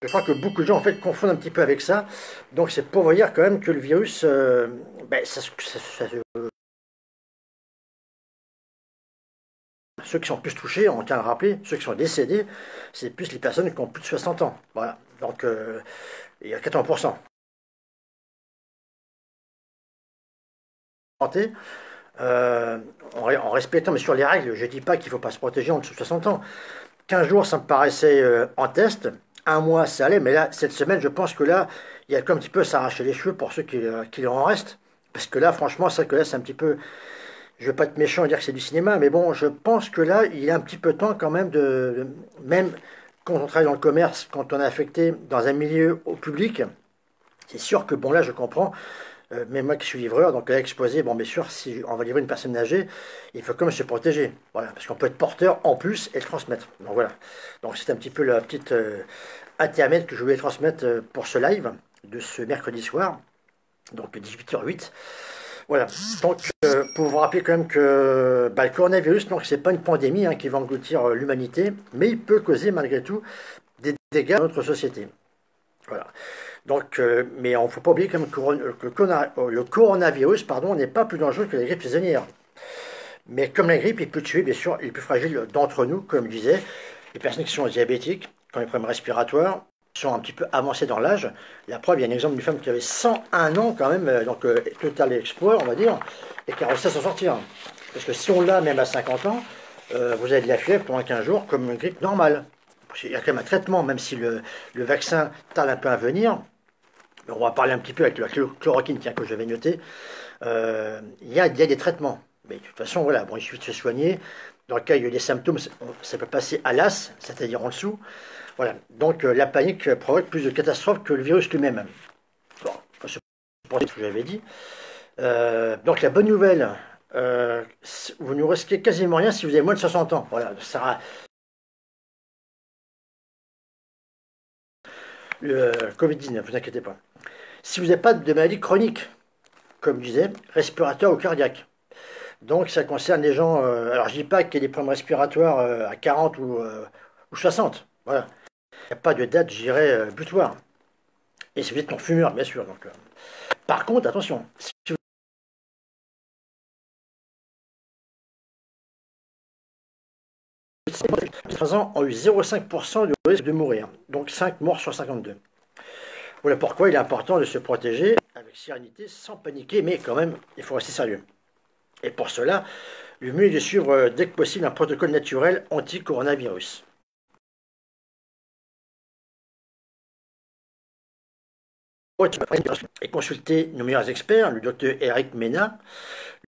Je crois que beaucoup de gens en fait confondent un petit peu avec ça. Donc c'est pour vous dire quand même que le virus, ben, ceux qui sont plus touchés, on tient à le rappeler, ceux qui sont décédés, c'est plus les personnes qui ont plus de 60 ans. Voilà. Donc il y a 80%. Santé, euh, en respectant bien sûr les règles, je ne dis pas qu'il ne faut pas se protéger en dessous de 60 ans. 15 jours, ça me paraissait en test. Un mois, ça allait. Mais là, cette semaine, je pense que là, il y a comme un petit peu s'arracher les cheveux pour ceux qui en restent. Parce que là, franchement, c'est que là, c'est un petit peu. Je ne veux pas être méchant et dire que c'est du cinéma, mais bon, je pense que là, il y a un petit peu de temps quand même même quand on travaille dans le commerce, quand on est affecté dans un milieu au public, c'est sûr que bon, là, je comprends. Mais moi qui suis livreur, donc là, exposé, bon, bien sûr, si on va livrer une personne âgée, il faut quand même se protéger. Voilà, parce qu'on peut être porteur en plus et le transmettre. Donc voilà. Donc c'est un petit peu la petite intermède que je voulais transmettre pour ce live de ce mercredi soir, donc 18h08. Voilà. Donc pour vous rappeler quand même que bah, le coronavirus, donc c'est pas une pandémie hein, qui va engloutir l'humanité, mais il peut causer malgré tout des dégâts dans notre société. Voilà. Donc, mais on ne faut pas oublier quand même que le coronavirus pardon, n'est pas plus dangereux que la grippe saisonnière. Mais comme la grippe, il peut tuer, bien sûr, les plus fragiles d'entre nous, comme je disais, les personnes qui sont diabétiques, qui ont des problèmes respiratoires, qui sont un petit peu avancées dans l'âge. La preuve, il y a un exemple d'une femme qui avait 101 ans quand même, donc total exploit, on va dire, et qui a réussi à s'en sortir. Parce que si on l'a même à 50 ans, vous avez de la fièvre pendant 15 jours comme une grippe normale. Il y a quand même un traitement, même si le vaccin tarde un peu à venir. On va parler un petit peu avec la chloroquine tiens, que j'avais noté. Il y a des traitements. Mais de toute façon, voilà, bon, il suffit de se soigner. Dans le cas où il y a des symptômes, ça peut passer à l'as, c'est-à-dire en dessous. Voilà. Donc la panique provoque plus de catastrophes que le virus lui-même. Bon, c'est pour ce que j'avais dit. Donc la bonne nouvelle, vous ne risquez quasiment rien si vous avez moins de 60 ans. Voilà, ça, le Covid-19, ne vous inquiétez pas. Si vous n'avez pas de maladie chronique, comme je disais, respiratoire ou cardiaque. Donc ça concerne les gens. Alors je dis pas qu'il y a des problèmes respiratoires à 40 ou 60. Voilà. Il n'y a pas de date, je dirais, butoir. Et si vous êtes non-fumeur, bien sûr. Donc, par contre, attention, si vous êtes 3 ans, ont eu 0,5% de risque de mourir. Donc 5 morts sur 52. Voilà pourquoi il est important de se protéger avec sérénité, sans paniquer, mais quand même, il faut rester sérieux. Et pour cela, le mieux est de suivre dès que possible un protocole naturel anti-coronavirus. Et consulter nos meilleurs experts, le docteur Eric Mena,